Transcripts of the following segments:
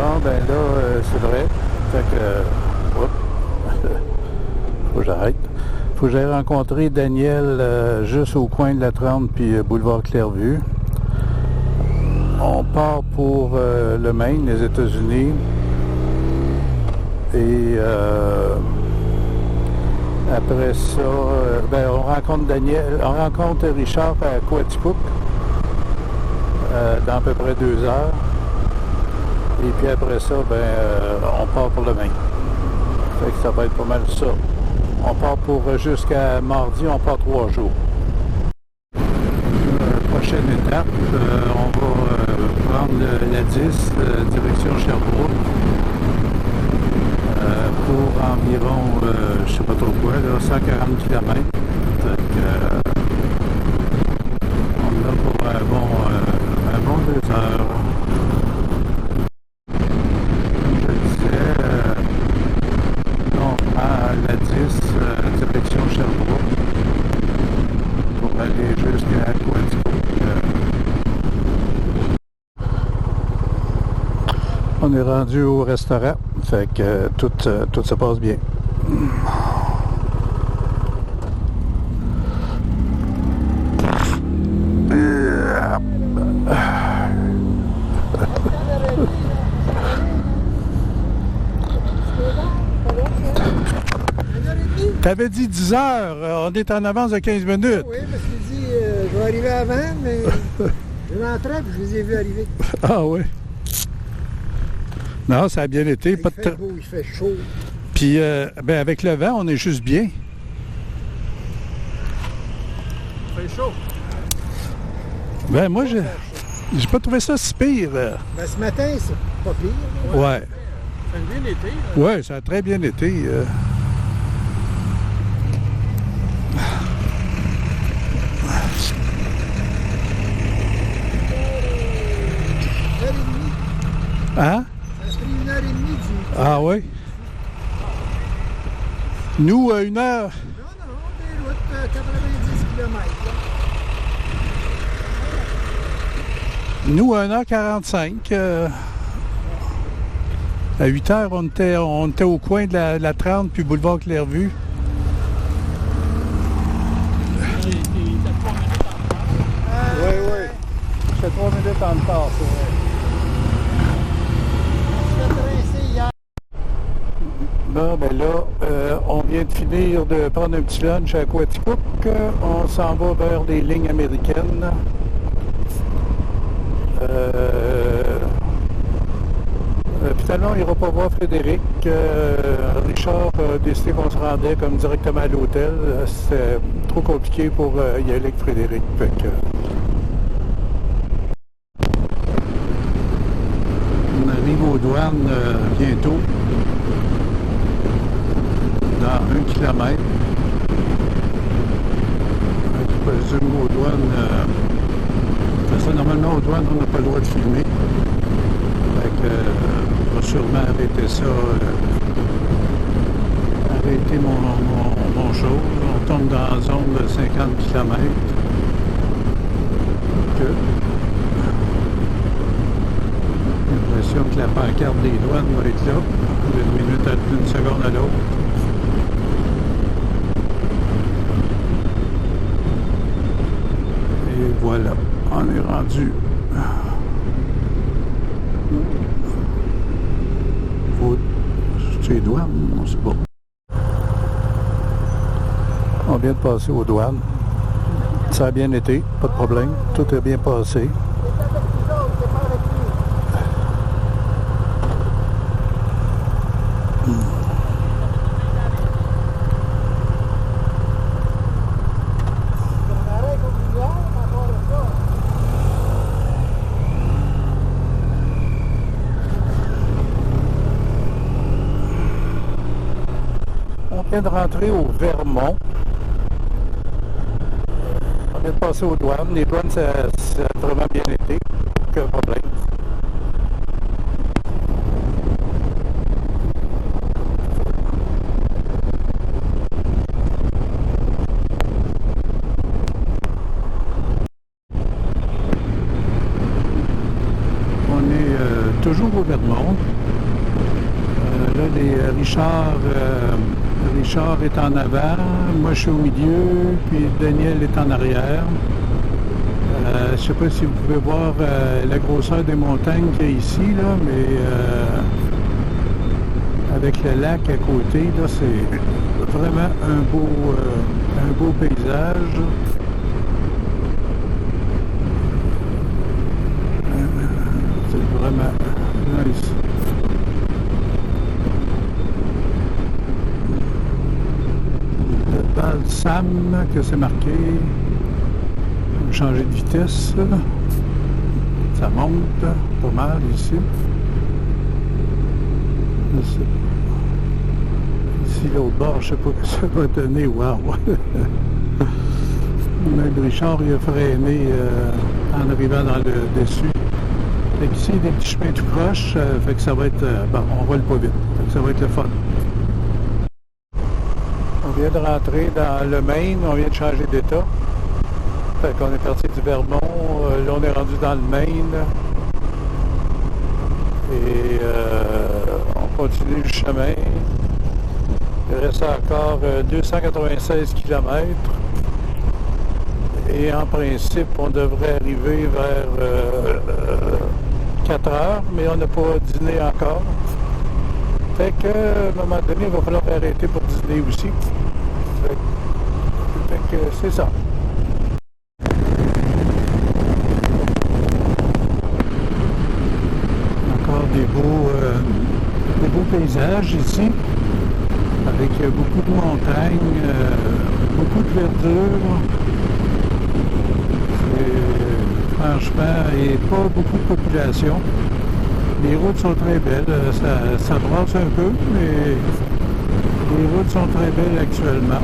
Bon, ben là, c'est vrai. Fait que... faut que j'arrête. Faut que j'aille rencontrer Daniel juste au coin de la 30 puis boulevard Clairvue. On part pour le Maine, les États-Unis. Et après ça, ben, on rencontre on rencontre Richard à Coaticook dans à peu près 2 heures. Et puis après ça, ben, on part pour le Maine. Fait que ça va être pas mal ça. On part pour jusqu'à mardi, on part 3 jours. Prochaine étape, on va prendre la 10, direction Sherbrooke, pour environ, je sais pas trop quoi, là, 140 km. On est là pour un bon 2 heures. La 10, direction Sherbrooke, pour aller jusqu'à Coaticook. On est rendu au restaurant, fait que tout se passe bien. T'avais dit 10 heures, on est en avance de 15 minutes. Oui, parce qu'il dit, je vais arriver avant, mais je rentrais et je les ai vus arriver. Ah oui. Non, ça a bien été. Il fait beau, il fait chaud. Puis, ben, avec le vent, on est juste bien. Il fait chaud. Ben, moi, j'ai pas trouvé ça si pire. Ben, ce matin, c'est pas pire. Ouais. Ça a bien été. Oui, ça a très bien été. Hein? Ça a pris 1h30 du... Ah oui? Nous, 1 heure? Non, des routes 90 km. Nous, 1h45. À 8 heures, on était au coin de la 30 puis boulevard Clairvue. Oui. J'étais 3 minutes en retard, c'est vrai. Bon, ben là, on vient de finir de prendre un petit lunch à Coaticook. On s'en va vers les lignes américaines. Finalement, on n'ira pas voir Frédéric. Richard a décidé qu'on se rendait comme directement à l'hôtel. C'était trop compliqué pour y aller avec Frédéric. Fait que, on arrive aux douanes bientôt. Dans 1 kilomètre. Je présume aux douanes. Parce que normalement, aux douanes, on n'a pas le droit de filmer. Fait que, on va sûrement arrêter ça. Arrêter mon show. On tombe dans la zone de 50 km. J'ai l'impression que la pancarte des douanes va être là. D'une seconde à l'autre. Et voilà, on est rendu aux douanes, on sait pas. On vient de passer aux douanes. Ça a bien été, pas de problème. Tout est bien passé. On vient de rentrer au Vermont. On vient de passer aux douanes. Les douanes, ça a vraiment bien été. Aucun problème. On est toujours au Vermont. Richard est en avant, moi je suis au milieu, puis Daniel est en arrière. Je ne sais pas si vous pouvez voir la grosseur des montagnes qu'il y a ici, là, mais avec le lac à côté, là, c'est vraiment un beau paysage. C'est vraiment nice. Le balsam que c'est marqué. On va changer de vitesse. Ça monte pas mal ici. Ici, l'autre bord, je sais pas ce que ça va donner. Wow! Même Richard, il a freiné en arrivant dans le dessus. Fait qu'ici, des petits chemins tout croche, fait que ça va être... bon, on roule pas vite. Fait que ça va être le fun. On vient de rentrer dans le Maine, on vient de changer d'état. Fait qu'on est parti du Vermont, là on est rendu dans le Maine. Et on continue le chemin. Il reste encore 296 km. Et en principe, on devrait arriver vers 4 heures, mais on n'a pas dîné encore. Fait qu'à un moment donné, il va falloir arrêter pour dîner aussi. Fait que c'est ça. Encore des beaux paysages ici, avec beaucoup de montagnes, beaucoup de verdure. Franchement, et pas beaucoup de population. Les routes sont très belles. Ça brasse un peu, mais les routes sont très belles actuellement.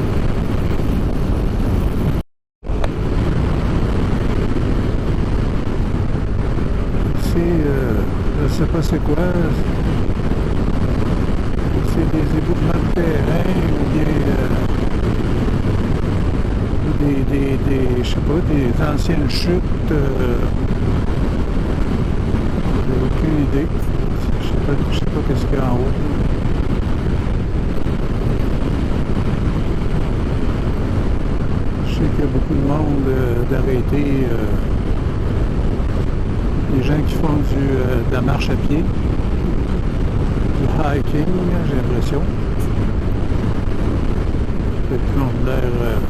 Ici, je ne sais pas c'est quoi. C'est des éboulements de terrain ou je sais pas, des anciennes chutes. J'ai aucune idée. Je sais pas qu'est-ce qu'il y a en haut. Je sais qu'il y a beaucoup de monde d'arrêter. Les gens qui font de la marche à pied, du hiking, j'ai l'impression. Peut-être qu'on a l'air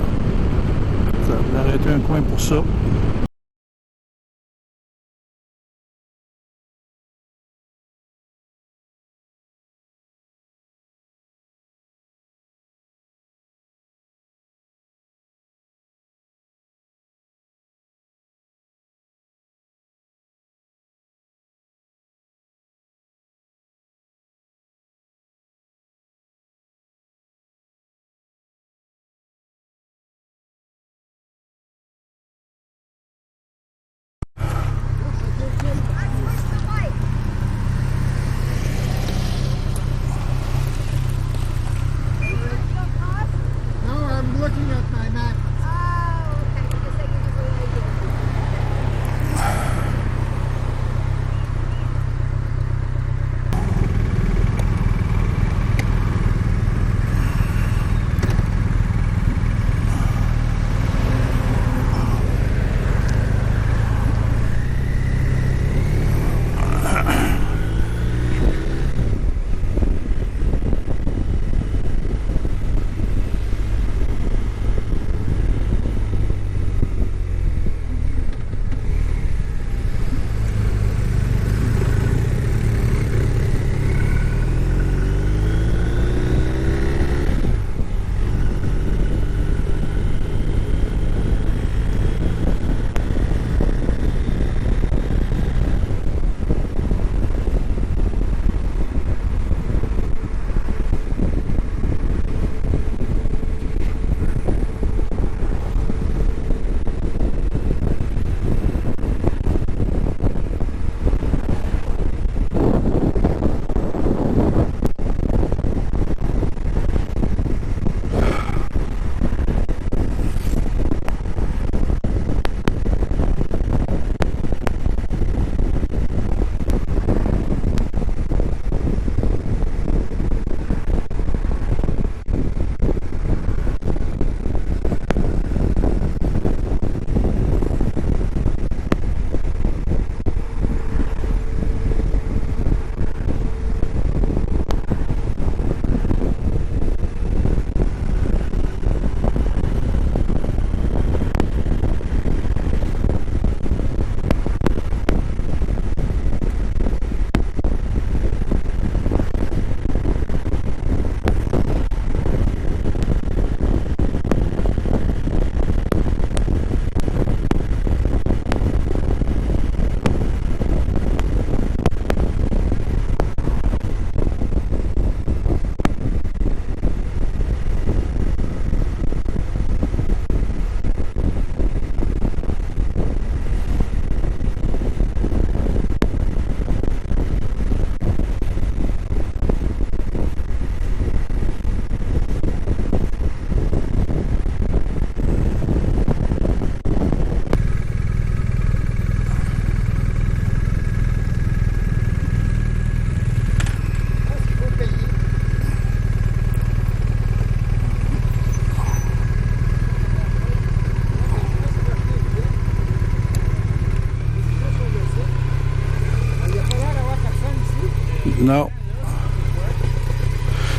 d'arrêter un coin pour ça.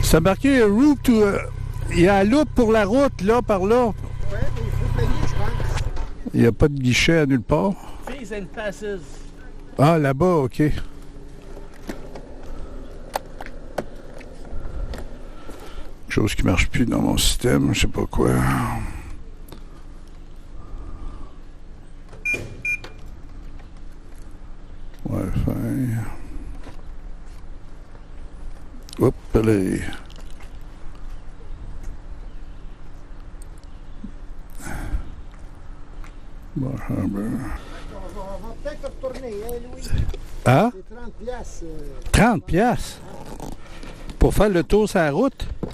C'est marqué route to... il y a la loupe pour la route, là, par là. Ouais, mais il faut payer, je pense. Il n'y a pas de guichet à nulle part. Fees and passes. Ah, là-bas, OK. Quelque chose qui ne marche plus dans mon système, je sais pas quoi. Wi-Fi. Hop, allez. Bar Harbor. On va peut-être retourner, hein, Louis? Hein? C'est 30 piastres. 30 piastres? Pour faire le tour sur la route? Faire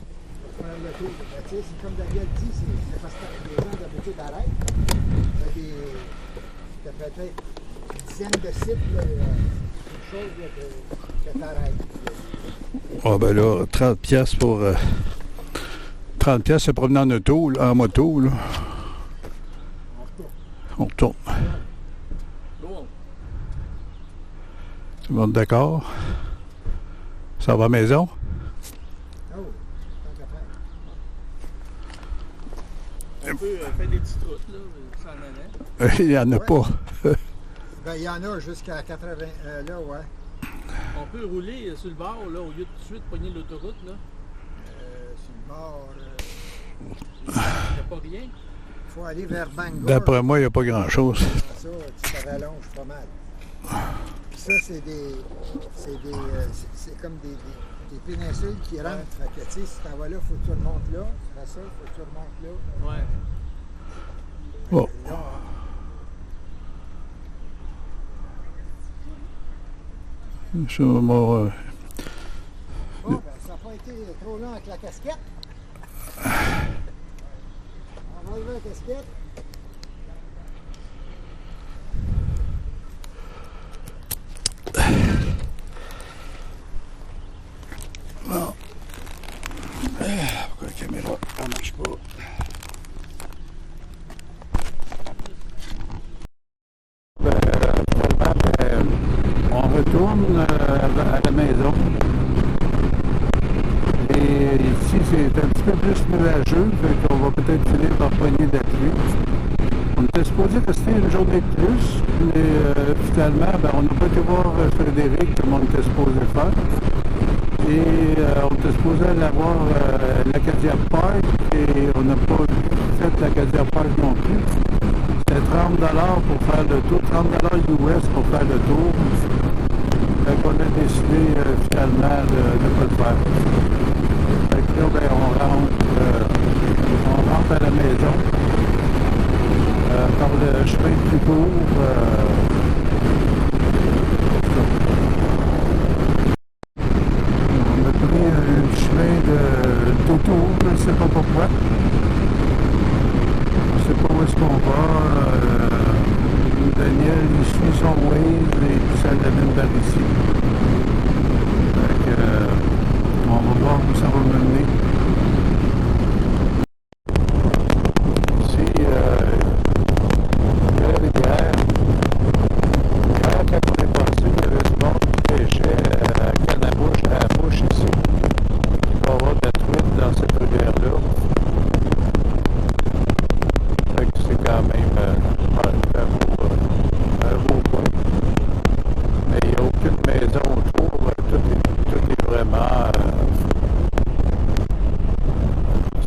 le tour. Ben, tu sais, c'est comme Daniel dit, c'est parce que les gens d'habitude arrêtent. Tu as peut-être une dizaine de sites, là, quelque chose là, que t'arrêtes. Ah ben là, 30 piastres pour... 30 piastres se promener en auto, là, en moto, là. On retourne. Go. Tout le monde d'accord? Ça va à la maison? Oh, tant qu'à faire. On peut faire des petites routes, là, sans nana. Il n'y en a Ouais. pas. Ben, il y en a jusqu'à 80, là, ouais. On peut rouler sur le bord, là, au lieu de tout de suite pogner l'autoroute, là. Sur le bord, Il n'y a pas rien. il faut aller vers Bangor. D'après moi, il n'y a pas grand-chose. Ça, tu te rallonges pas mal. Puis ça, c'est comme des péninsules qui rentrent. Fait que, tu sais, si t'en vas là, faut que tu remontes là. Tu fais ça, faut que tu remontes là. Ouais. Oh. Là, Ça, moi, oh, ben, ça n'a pas été trop long avec la casquette. On va enlever la casquette. pourquoi la caméra ne marche pas? On retourne à la maison. Et ici, c'est un petit peu plus nuageux, fait qu'on va peut-être finir par pogner de la pluie. On était supposé rester une journée de plus, mais finalement, ben, on n'a pas été voir Frédéric comme on était supposé faire. Et on était supposé aller voir l'Acadia Park et on n'a pas fait l'Acadia Park non plus. C'était 30 $ pour faire le tour, 30 $ US pour faire le tour. Fait qu'on a décidé finalement de ne pas le faire. Fait que là, ben, on rentre à la maison par le chemin le plus court. On a pris un chemin d'auto, je ne sais pas pourquoi. Je ne sais pas où est-ce qu'on va. Daniel, il suit son Waze et puis ça l'amène vers ici. Fait que, on va voir où ça va mener. Ici, il y a la rivière. Hier, quand on est passé, il y avait du monde qui pêchait à canne à la bouche ici. Il va y avoir de la truite dans cette rivière-là. Fait que c'est quand même un beau point. Mais il n'y a aucune maison autour. Tout est vraiment...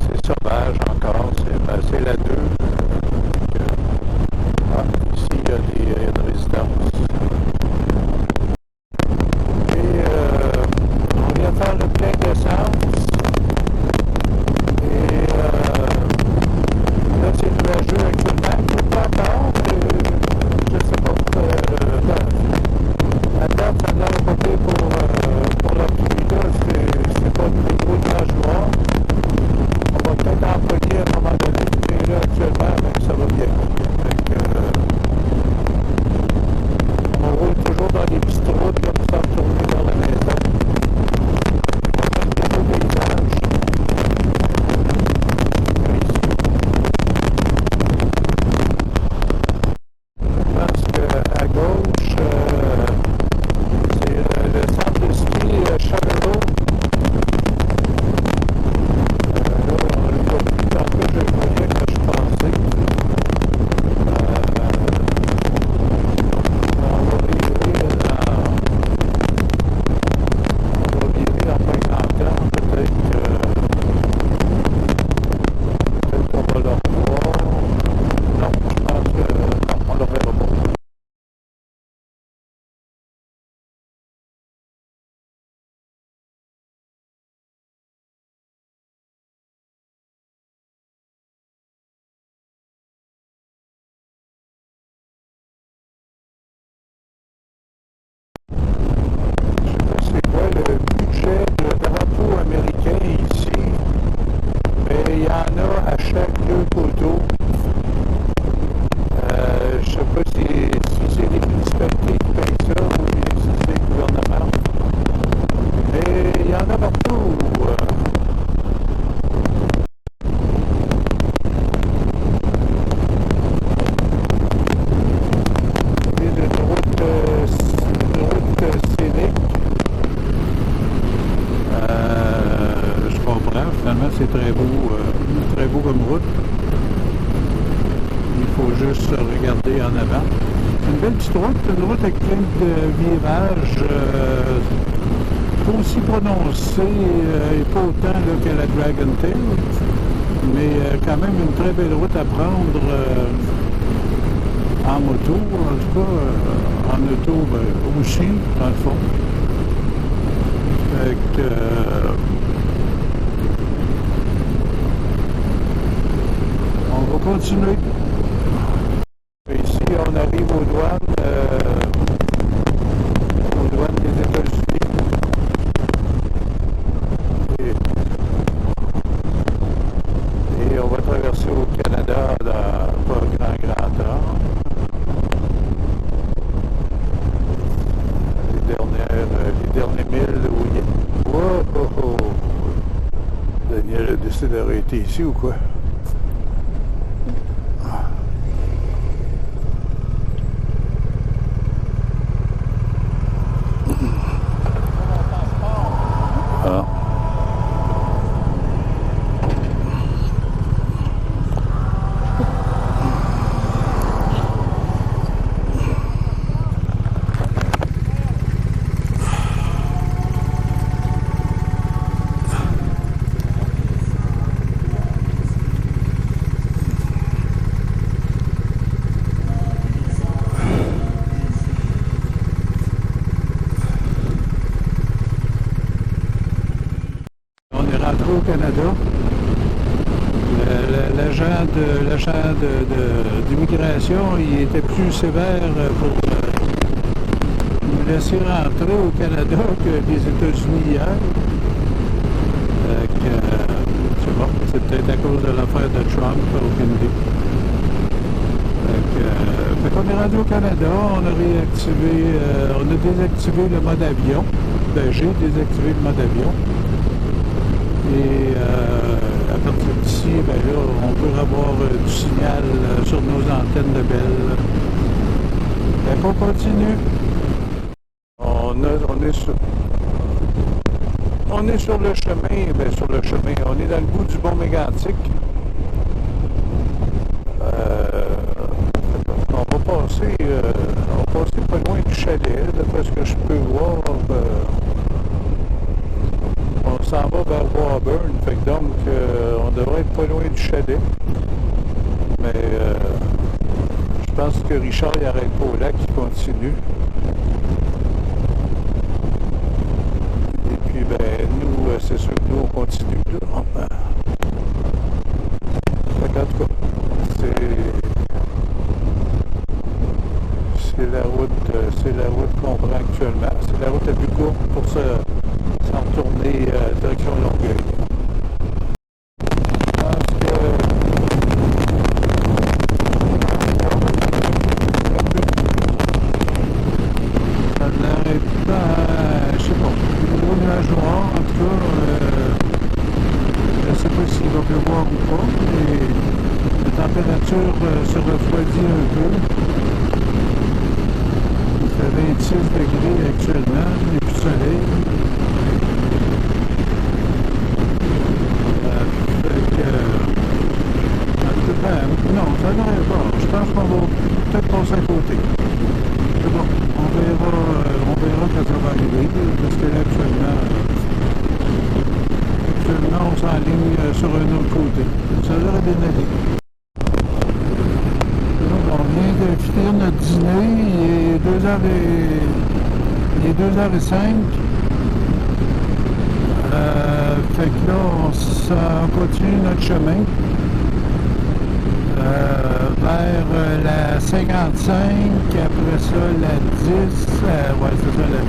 c'est sauvage encore. C'est la 2. Ici, il y a une résidence. Et on vient faire le plein d'essence. Et là, c'est nuageux actuellement. Pas encore, je sais pas. La date, ça n'a pas été pour la pluie, là. C'est pas de gros nuages noirs. On va peut-être employer à un moment donné. Mais là, actuellement, Finalement, c'est très beau comme route. Il faut juste regarder en avant. C'est une belle petite route, une route avec plein de virages, pas aussi prononcés et pas autant là, que la Dragon Tail, mais quand même une très belle route à prendre en moto, en tout cas en auto aussi, dans le fond. Fait que, on va continuer. Ici, on arrive aux douanes des États-Unis. Et on va traverser au Canada dans pas grand temps. Les derniers milles où il y a... Oh. Daniel a décidé d'arrêter ici ou quoi? Au Canada. L'agent d'immigration, il était plus sévère pour nous laisser rentrer au Canada que les États-Unis hier. C'est bon, c'est peut-être à cause de l'affaire de Trump, aucune idée. Fait qu'on est rendu au Canada, on a désactivé le mode avion. J'ai désactivé le mode avion. Et à partir d'ici, ben là, on peut avoir du signal sur nos antennes de Bell. Donc on continue. On est sur le chemin, on est dans le bout du Mont Mégantic. On va passer pas loin du chalet, d'après ce que je peux voir. On s'en va vers Warburn, fait que donc on devrait être pas loin du chalet. Mais je pense que Richard il arrête pas au lac, il continue. Et puis ben nous, c'est sûr que nous on continue là. Fait qu'en tout cas, c'est la route qu'on prend actuellement. C'est la route la plus courte pour s'en retourner direction Longueuil. Ça n'arrête pas, je sais pas, le gros nuage noir, en tout cas, je ne sais pas s'il va pleuvoir ou pas, mais la température se refroidit un peu. Il fait 26 degrés actuellement, il n'y a plus de soleil. Non, ça n'arrive pas. Je pense qu'on va peut-être passer à côté. C'est bon, on verra quand ça va arriver, parce que là, actuellement on s'enligne sur un autre côté. Ça devrait bien aller. Donc, on vient de finir notre dîner, il est 2h05. Fait que là, on continue notre chemin. Vers la 55, après ça la 10, ouais c'est ça la 10.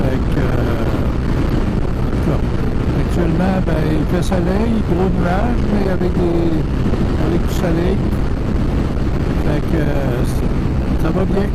Fait que, actuellement, ben, il fait soleil, gros nuages, mais avec du soleil. Fait que ça va bien.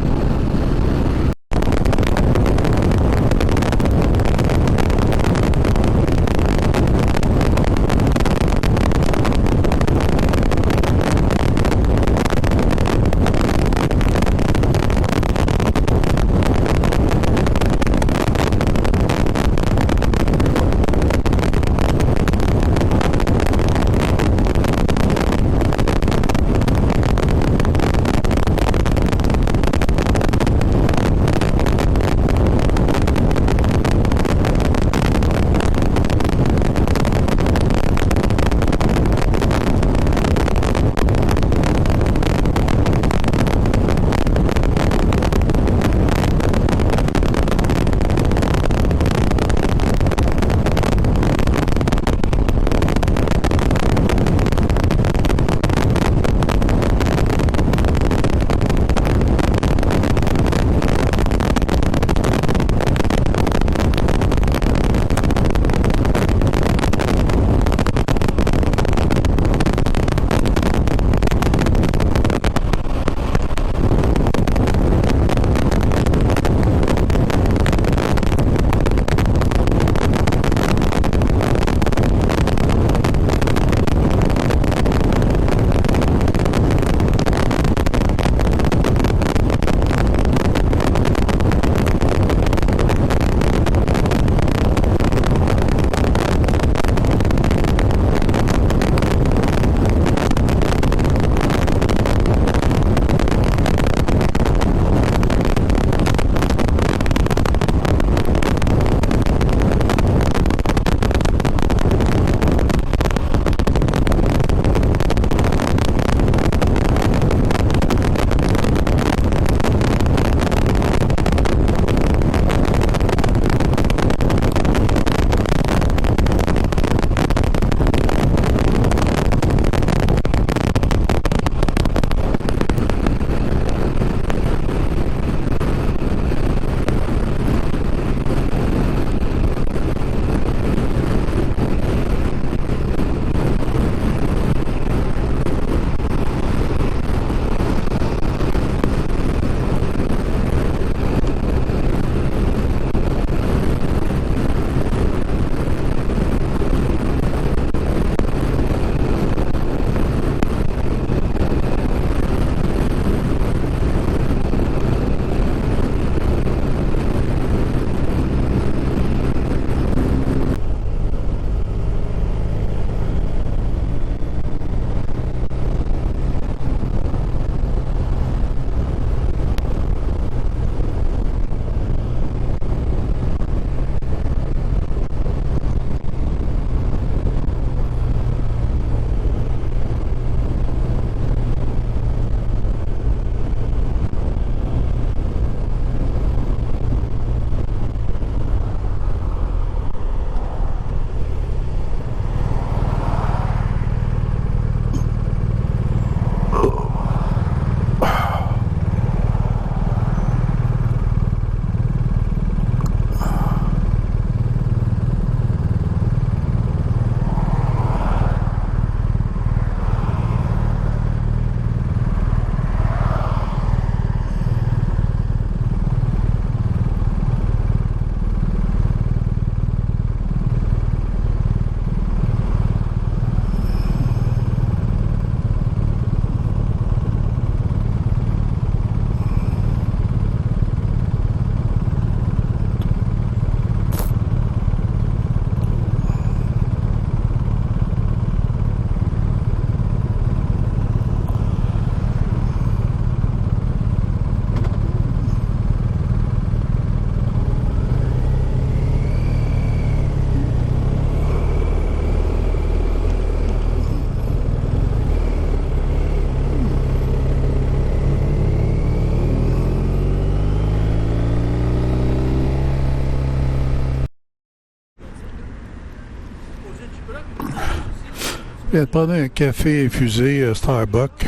Je viens de prendre un café infusé Starbucks.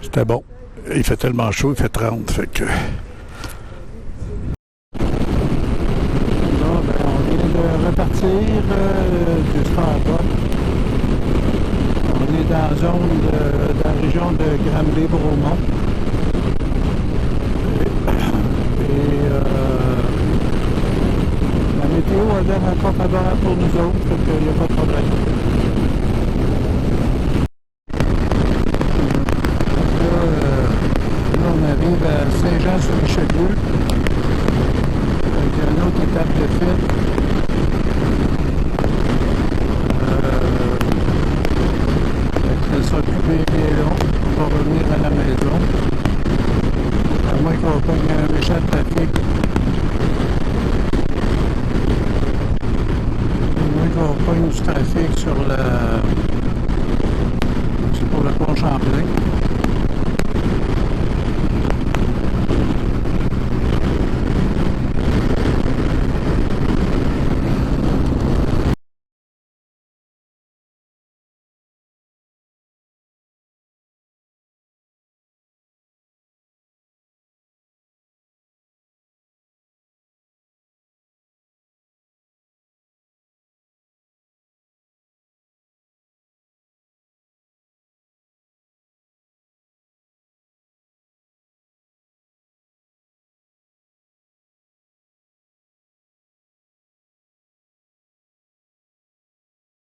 C'était bon. Il fait tellement chaud, il fait 30. Fait que... Bon, ben, on vient de repartir du Starbucks. On est dans la zone de la région de Granby-Bromont. La météo a l'air encore favorable pour nous autres, donc il n'y a pas de problème. Là, on arrive à Saint-Jean-sur-Richelieu. Il y a une autre étape de fête. Ça sera plus bien long. On va revenir à la maison. À moins qu'on pogne un méchant trafic. On pogne du trafic sur le... C'est pour le pont Champlain.